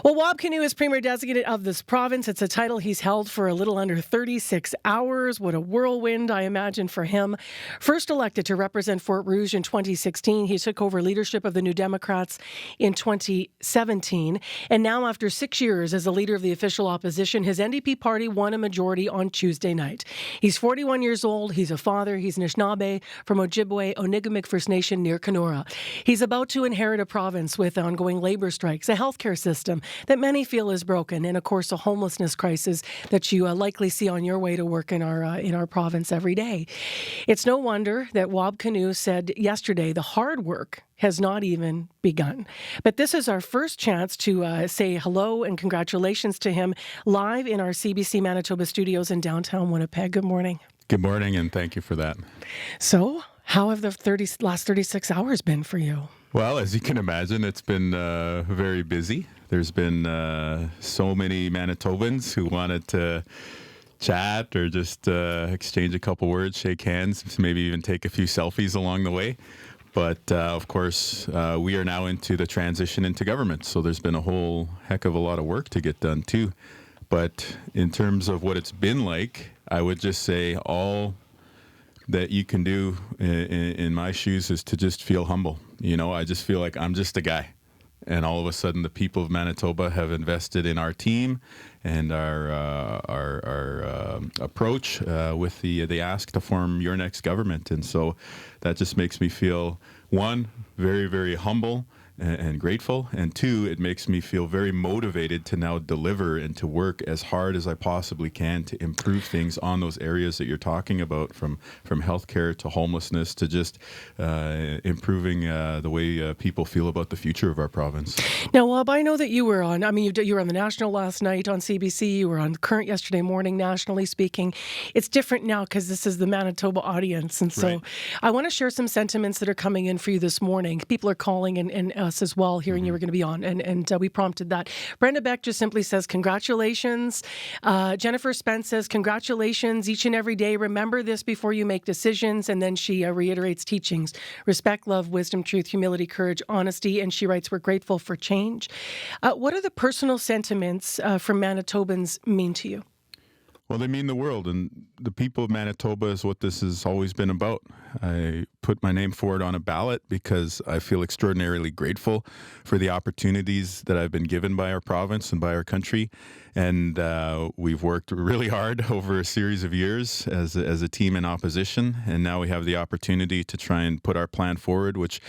Well, Wab Kinew is Premier Designate of this province. It's a title he's held for a little under 36 hours. What a whirlwind, I imagine, for him. First elected to represent Fort Rouge in 2016, he took over leadership of the New Democrats in 2017. And now, after 6 years as a leader of the official opposition, his NDP party won a majority on Tuesday night. He's 41 years old. He's a father. He's Anishinaabe from Ojibwe, Onigamic First Nation near Kenora. He's about to inherit a province with ongoing labor strikes, a healthcare system that many feel is broken, and of course a homelessness crisis that you likely see on your way to work in our province every day. It's no wonder that Wab Kinew said yesterday the hard work has not even begun. But this is our first chance to say hello and congratulations to him live in our CBC Manitoba studios in downtown Winnipeg. Good morning. Good morning, and thank you for that. So, how have the last 36 hours been for you? Well, as you can imagine, it's been very busy. There's been so many Manitobans who wanted to chat or just exchange a couple words, shake hands, maybe even take a few selfies along the way. But of course, we are now into the transition into government. So there's been a whole heck of a lot of work to get done too. But in terms of what it's been like, I would just say all that you can do in my shoes is to just feel humble. You know, I just feel like I'm just a guy. And all of a sudden, the people of Manitoba have invested in our team and our approach with the ask to form your next government. And so that just makes me feel, one, very, very humble and grateful, and two, it makes me feel very motivated to now deliver and to work as hard as I possibly can to improve things on those areas that you're talking about, from healthcare to homelessness to just improving the way people feel about the future of our province. Now, Wab, I know that you were on, you were on the National last night on CBC, you were on Current yesterday morning, nationally speaking. It's different now because this is the Manitoba audience, and so right. I want to share some sentiments that are coming in for you this morning. People are calling and us as well, hearing you were going to be on, and we prompted that. Brenda Beck just simply says, congratulations. Jennifer Spence says, congratulations each and every day. Remember this before you make decisions. And then she reiterates teachings: respect, love, wisdom, truth, humility, courage, honesty. And she writes, we're grateful for change. What are the personal sentiments from Manitobans mean to you? Well, they mean the world, and the people of Manitoba is what this has always been about. I put my name forward on a ballot because I feel extraordinarily grateful for the opportunities that I've been given by our province and by our country. And we've worked really hard over a series of years as a team in opposition. And now we have the opportunity to try and put our plan forward, which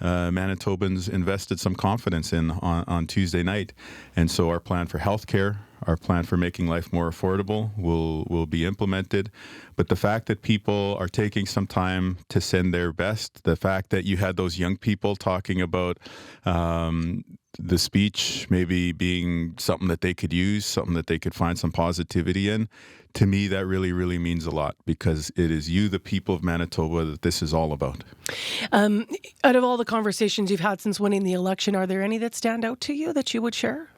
Manitobans invested some confidence in on Tuesday night. And so our plan for healthcare, our plan for making life more affordable will be implemented. But the fact that people are taking some time to send their best, the fact that you had those young people talking about the speech maybe being something that they could use, something that they could find some positivity in, to me that really, really means a lot, because it is you, the people of Manitoba, that this is all about. Out of all the conversations you've had since winning the election, are there any that stand out to you that you would share?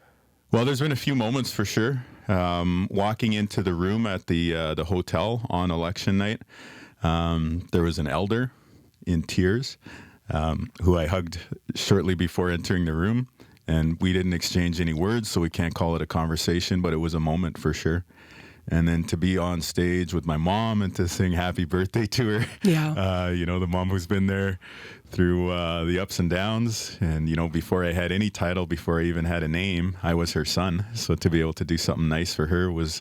Well, there's been a few moments for sure. Walking into the room at the hotel on election night, there was an elder in tears who I hugged shortly before entering the room. And we didn't exchange any words, so we can't call it a conversation, but it was a moment for sure. And then to be on stage with my mom and to sing happy birthday to her. Yeah. The mom who's been there through the ups and downs. And, before I had any title, before I even had a name, I was her son. So to be able to do something nice for her was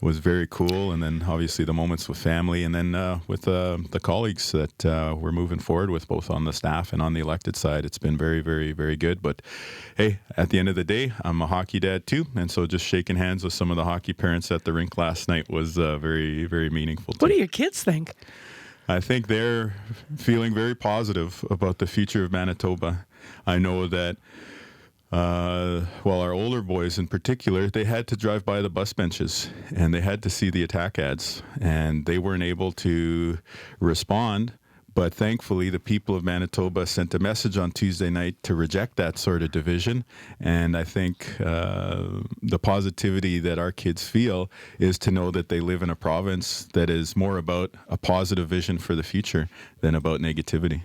very cool. And then obviously the moments with family, and then with the colleagues that we're moving forward with, both on the staff and on the elected side. It's been very, very, very good. But hey, at the end of the day, I'm a hockey dad too. And so just shaking hands with some of the hockey parents at the rink last night was very, very meaningful too. What do your kids think? I think they're feeling very positive about the future of Manitoba. I know that our older boys in particular, they had to drive by the bus benches and they had to see the attack ads, and they weren't able to respond. But thankfully, the people of Manitoba sent a message on Tuesday night to reject that sort of division. And I think the positivity that our kids feel is to know that they live in a province that is more about a positive vision for the future than about negativity.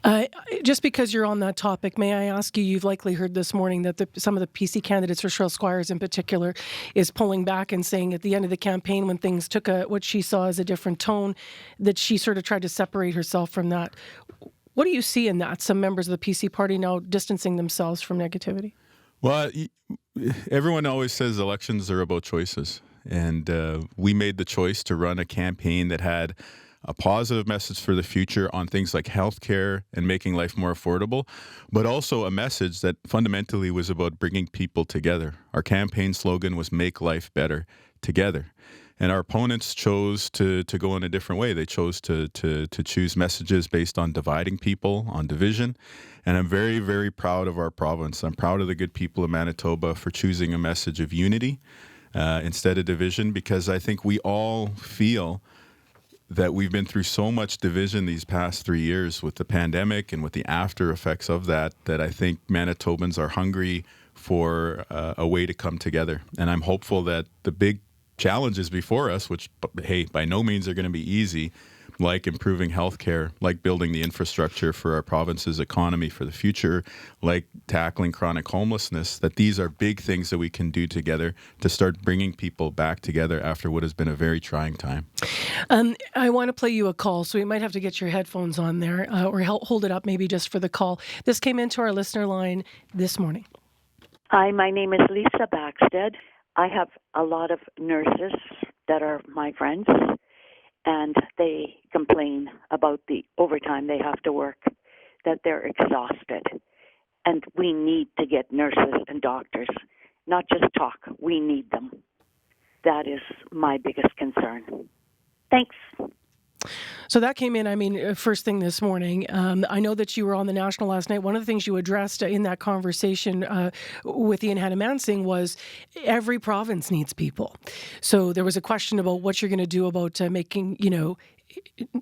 Uh, just because you're on that topic, may I ask you, you've likely heard this morning that some of the PC candidates, Rochelle Squires in particular, is pulling back and saying at the end of the campaign when things took what she saw as a different tone, that she sort of tried to separate herself from that. What do you see in that? Some members of the PC party now distancing themselves from negativity? Well, everyone always says elections are about choices. And we made the choice to run a campaign that had a positive message for the future on things like healthcare and making life more affordable, but also a message that fundamentally was about bringing people together. Our campaign slogan was "Make Life Better Together." And our opponents chose to go in a different way. They chose to choose messages based on dividing people, on division. And I'm very, very proud of our province. I'm proud of the good people of Manitoba for choosing a message of unity instead of division, because I think we all feel that we've been through so much division these past 3 years with the pandemic and with the after effects of that, that I think Manitobans are hungry for a way to come together. And I'm hopeful that the big challenges before us, which, hey, by no means are going to be easy, like improving healthcare, like building the infrastructure for our province's economy for the future, like tackling chronic homelessness, that these are big things that we can do together to start bringing people back together after what has been a very trying time. I want to play you a call, so we might have to get your headphones on there or hold it up maybe just for the call. This came into our listener line this morning. Hi, my name is Lisa Backstead. I have a lot of nurses that are my friends, and they complain about the overtime they have to work, that they're exhausted. And we need to get nurses and doctors, not just talk. We need them. That is my biggest concern. Thanks. So that came in, first thing this morning. I know that you were on the National last night. One of the things you addressed in that conversation with Ian Hannah-Mansing was every province needs people. So there was a question about what you're going to do about making,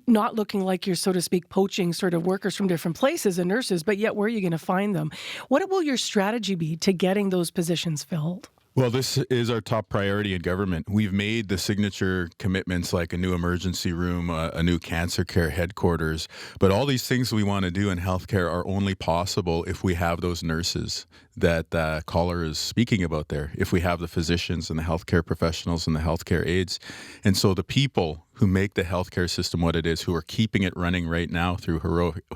not looking like you're, so to speak, poaching sort of workers from different places and nurses, but yet where are you going to find them? What will your strategy be to getting those positions filled? Well, this is our top priority in government. We've made the signature commitments like a new emergency room, a new cancer care headquarters. But all these things we want to do in healthcare are only possible if we have those nurses that the caller is speaking about there, if we have the physicians and the healthcare professionals and the healthcare aides. And so the people who make the healthcare system what it is, who are keeping it running right now through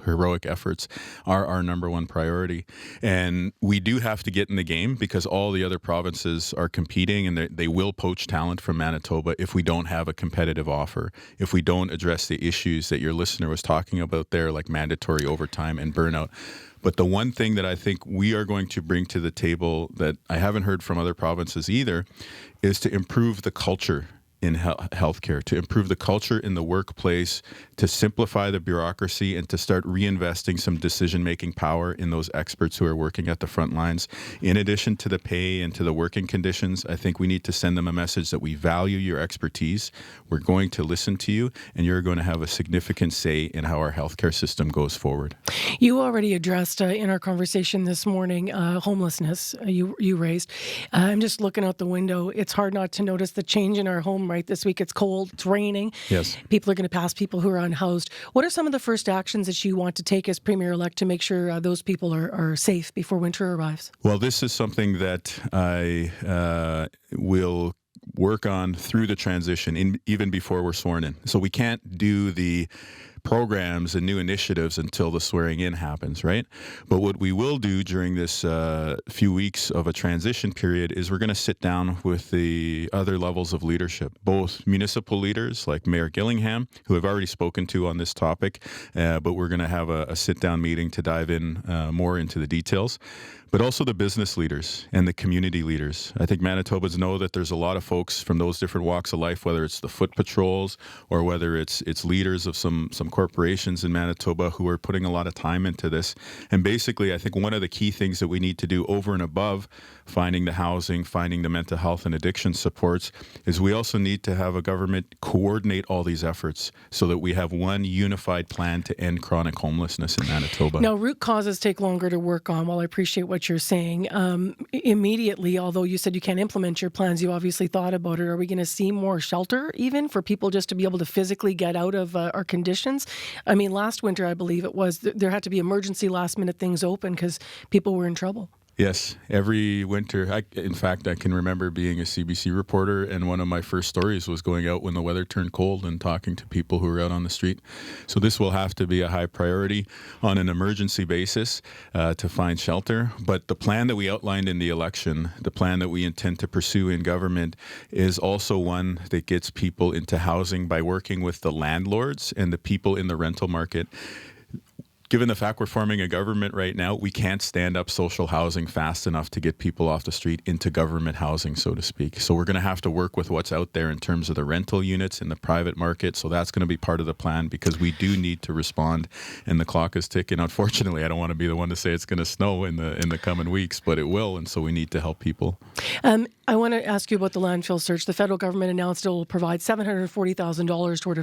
heroic efforts, are our number one priority. And we do have to get in the game because all the other provinces are competing, and they will poach talent from Manitoba if we don't have a competitive offer, if we don't address the issues that your listener was talking about there, like mandatory overtime and burnout. But the one thing that I think we are going to bring to the table that I haven't heard from other provinces either is to improve the culture in healthcare, to improve the culture in the workplace, to simplify the bureaucracy, and to start reinvesting some decision-making power in those experts who are working at the front lines. In addition to the pay and to the working conditions, I think we need to send them a message that we value your expertise, we're going to listen to you, and you're going to have a significant say in how our healthcare system goes forward. You already addressed in our conversation this morning homelessness you raised. I'm just looking out the window. It's hard not to notice the change in our home right this week. It's cold, it's raining. Yes. People are going to pass people who are unhoused. What are some of the first actions that you want to take as Premier-elect to make sure those people are safe before winter arrives? Well, this is something that I will work on through the transition, even before we're sworn in. So we can't do the programs and new initiatives until the swearing in happens, right? But what we will do during this few weeks of a transition period is we're going to sit down with the other levels of leadership, both municipal leaders like Mayor Gillingham, who I've already spoken to on this topic, but we're going to have a sit-down meeting to dive in more into the details, but also the business leaders and the community leaders. I think Manitobans know that there's a lot of folks from those different walks of life, whether it's the foot patrols or whether it's leaders of some corporations in Manitoba who are putting a lot of time into this. And basically, I think one of the key things that we need to do over and above finding the housing, finding the mental health and addiction supports, is we also need to have a government coordinate all these efforts so that we have one unified plan to end chronic homelessness in Manitoba. Now, root causes take longer to work on. While I appreciate what you're saying, immediately, although you said you can't implement your plans, you obviously thought about it. Are we going to see more shelter even for people just to be able to physically get out of our conditions? I mean, last winter, I believe it was, there had to be emergency last minute things open because people were in trouble. Yes, every winter. In fact, I can remember being a CBC reporter, and one of my first stories was going out when the weather turned cold and talking to people who were out on the street. So this will have to be a high priority on an emergency basis to find shelter. But the plan that we outlined in the election, the plan that we intend to pursue in government, is also one that gets people into housing by working with the landlords and the people in the rental market. Given the fact we're forming a government right now, we can't stand up social housing fast enough to get people off the street into government housing, so to speak. So we're going to have to work with what's out there in terms of the rental units in the private market. So that's going to be part of the plan because we do need to respond, and the clock is ticking. Unfortunately, I don't want to be the one to say it's going to snow in the coming weeks, but it will, and so we need to help people. I want to ask you about the landfill search. The federal government announced it will provide $740,000 toward a